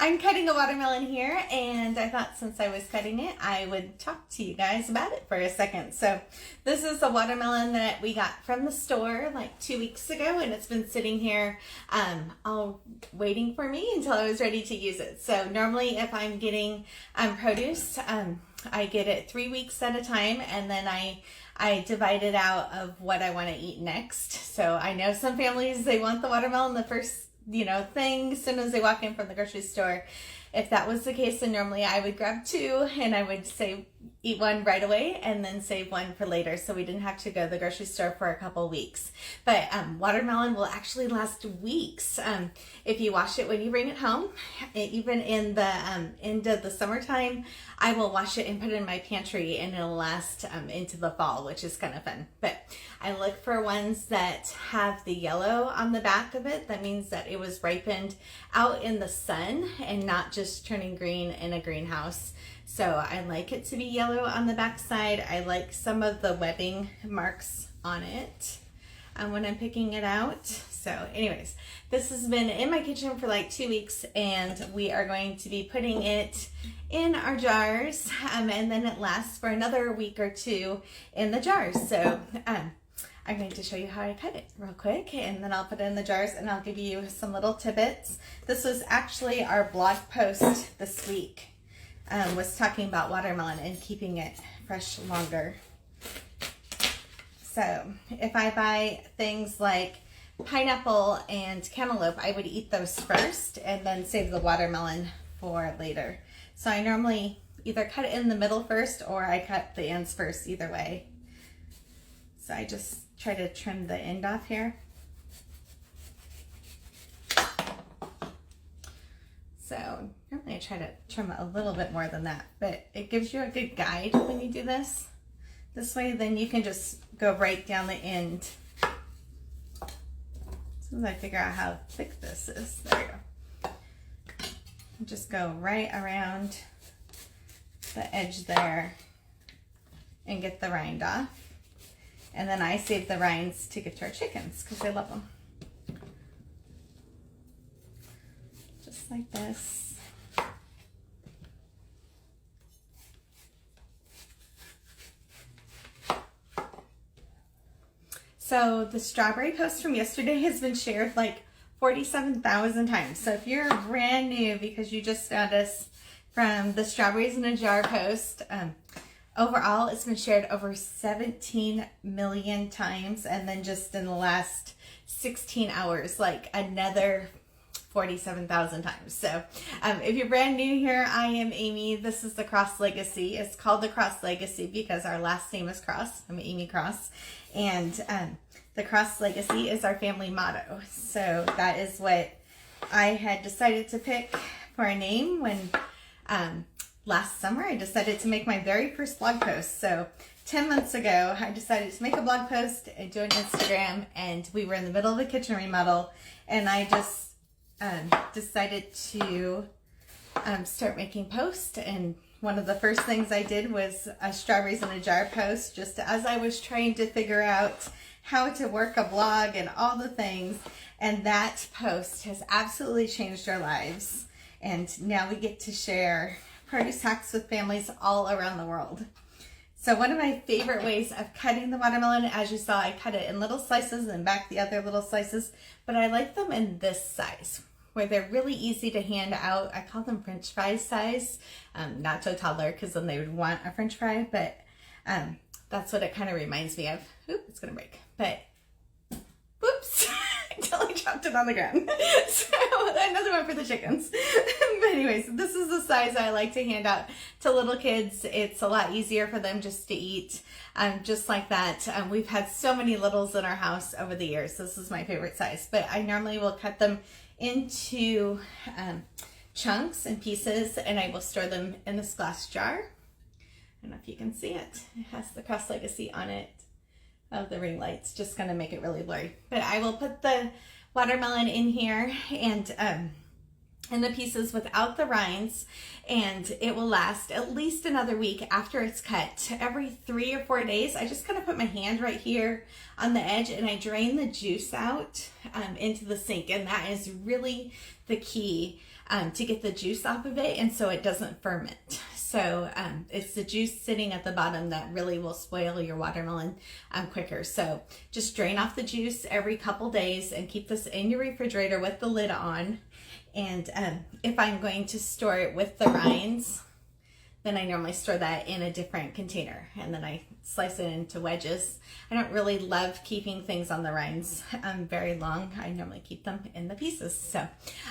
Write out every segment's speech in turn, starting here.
I'm cutting a watermelon here, and I thought since I was cutting it, I would talk to you guys about it for a second. So this is a watermelon that we got from the store like 2 weeks ago, and it's been sitting here all waiting for me until I was ready to use it. So normally if I'm getting produce, I get it 3 weeks at a time, and then I divide it out of what I want to eat next. So I know some families, they want the watermelon the first thing as soon as they walk in from the grocery store. If that was the case, then normally I would grab 2 and I would say eat one right away and then save one for later, so we didn't have to go to the grocery store for a couple weeks. But watermelon will actually last weeks if you wash it when you bring it home. Even in the end of the summertime, I will wash it and put it in my pantry, and it'll last into the fall, which is kind of fun. But I look for ones that have the yellow on the back of it. That means that it was ripened out in the sun and not just turning green in a greenhouse. So I like it to be yellow on the back side. I like some of the webbing marks on it when I'm picking it out. So anyways, this has been in my kitchen for like 2 weeks, and we are going to be putting it in our jars, and then it lasts for another week or 2 in the jars. So I'm going to show you how I cut it real quick, and then I'll put it in the jars, and I'll give you some little tidbits. This was actually our blog post this week, was talking about watermelon and keeping it fresh longer. So if I buy things like pineapple and cantaloupe, I would eat those first and then save the watermelon for later. So I normally either cut it in the middle first, or I cut the ends first, either way. So I just try to trim the end off here. So normally I try to trim a little bit more than that, but it gives you a good guide when you do this. This way then you can just go right down the end. As soon as I figure out how thick this is, there you go. Just go right around the edge there and get the rind off. And then I save the rinds to give to our chickens because I love them. Just like this. So the strawberry post from yesterday has been shared like 47,000 times. So if you're brand new because you just found us from the strawberries in a jar post, overall it's been shared over 17 million times, and then just in the last 16 hours like another 47,000 times. So if you're brand new here, I am Amy. This is the Cross Legacy. It's called the Cross Legacy because our last name is Cross. I'm Amy Cross, and the Cross Legacy is our family motto. So that is what I had decided to pick for a name when last summer I decided to make my very first blog post. So 10 months ago, I decided to make a blog post and do an Instagram, and we were in the middle of a kitchen remodel, and I just decided to start making posts. And one of the first things I did was a strawberries in a jar post, just as I was trying to figure out how to work a blog and all the things. And that post has absolutely changed our lives. And now we get to share produce hacks with families all around the world. So one of my favorite ways of cutting the watermelon, as you saw, I cut it in little slices and back the other little slices, but I like them in this size, where they're really easy to hand out. I call them French fry size, not to a toddler because then they would want a French fry, but that's what it kind of reminds me of. Oop, it's gonna break, but whoops, until I dropped it on the ground. So another one for the chickens. But anyways, this is the size I like to hand out to little kids. It's a lot easier for them just to eat, just like that. We've had so many littles in our house over the years. This is my favorite size, but I normally will cut them into chunks and pieces, and I will store them in this glass jar. I don't know if you can see it. It has the Cross Legacy on it of the ring lights, just gonna make it really blurry. But I will put the watermelon in here and in the pieces without the rinds, and it will last at least another week after it's cut. Every 3 or 4 days, I just kind of put my hand right here on the edge and I drain the juice out into the sink, and that is really the key. to get the juice off of it, and so it doesn't ferment. So it's the juice sitting at the bottom that really will spoil your watermelon quicker. So just drain off the juice every couple days and keep this in your refrigerator with the lid on. And if I'm going to store it with the rinds, then I normally store that in a different container, and then I slice it into wedges. I don't really love keeping things on the rinds very long. I normally keep them in the pieces. So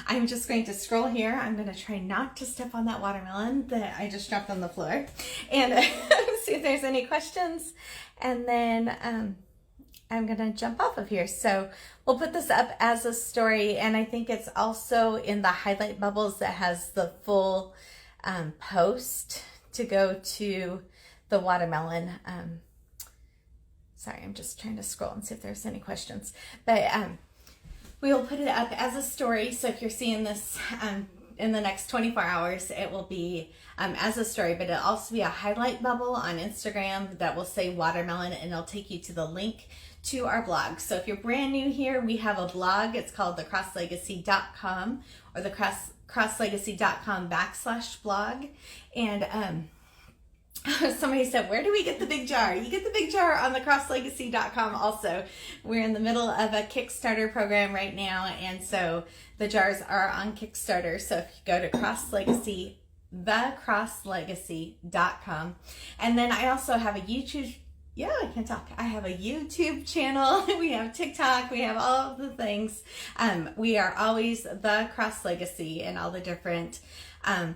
I'm just going to scroll here. I'm going to try not to step on that watermelon that I just dropped on the floor, and see if there's any questions. And then I'm going to jump off of here. So we'll put this up as a story, and I think it's also in the highlight bubbles that has the full post to go to the watermelon. Sorry, I'm just trying to scroll and see if there's any questions. But we will put it up as a story. So if you're seeing this in the next 24 hours, it will be as a story, but it'll also be a highlight bubble on Instagram that will say watermelon, and it'll take you to the link to our blog. So if you're brand new here, we have a blog. It's called 𝐿𝐻𝐿𝐒gacy.com or the 𝐿𝐻𝐿egacy.com/blog. And somebody said, where do we get the big jar? You get the big jar on the 𝐿𝐻𝐿egacy.com also. We're in the middle of a Kickstarter program right now, and so the jars are on Kickstarter. So if you go to 𝐿𝐻𝐿egacy.com, and then I also have a YouTube, I can talk. I have a YouTube channel. We have TikTok. We have all of the things. We are always the 𝐿𝐻𝐿egacy in all the different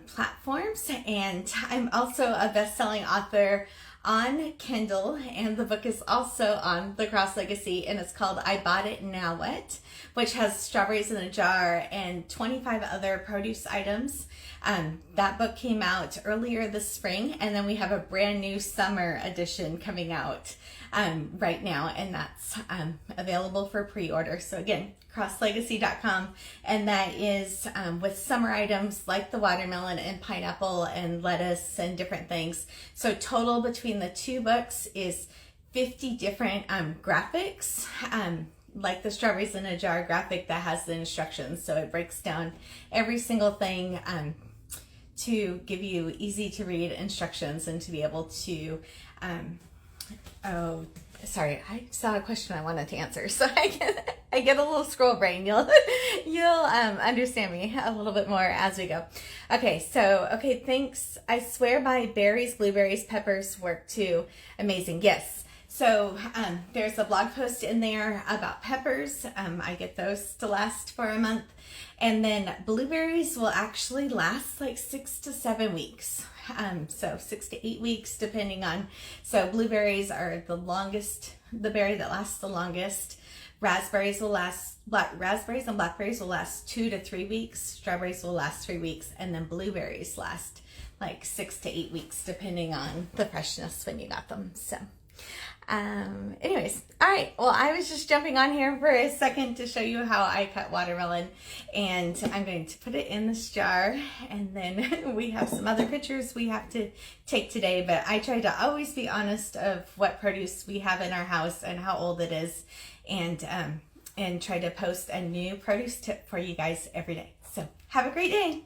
platforms. And I'm also a best-selling author on Kindle, and the book is also on the 𝐿𝐻𝐿egacy, and it's called I Bought It Now What, which has strawberries in a jar and 25 other produce items. That book came out earlier this spring, and then we have a brand new summer edition coming out right now, and that's available for pre-order. So again, 𝐿𝐻𝐿egacy.com, and that is with summer items like the watermelon and pineapple and lettuce and different things. So total between the two books is 50 different graphics, like the strawberries in a jar graphic that has the instructions. So it breaks down every single thing to give you easy to read instructions and to be able to sorry, I saw a question I wanted to answer, so I get a little scroll brain. You'll understand me a little bit more as we go. Okay, thanks. I swear by berries, blueberries, peppers work too. Amazing. Yes. So there's a blog post in there about peppers. I get those to last for a month. And then blueberries will actually last like 6 to 7 weeks. So 6 to 8 weeks depending on. So blueberries are the longest, the berry that lasts the longest. Raspberries and blackberries will last 2 to 3 weeks. Strawberries will last 3 weeks. And then blueberries last like 6 to 8 weeks depending on the freshness when you got them. So anyways, all right, well, I was just jumping on here for a second to show you how I cut watermelon, and I'm going to put it in this jar, and then we have some other pictures we have to take today, but I try to always be honest of what produce we have in our house and how old it is, and try to post a new produce tip for you guys every day. So have a great day.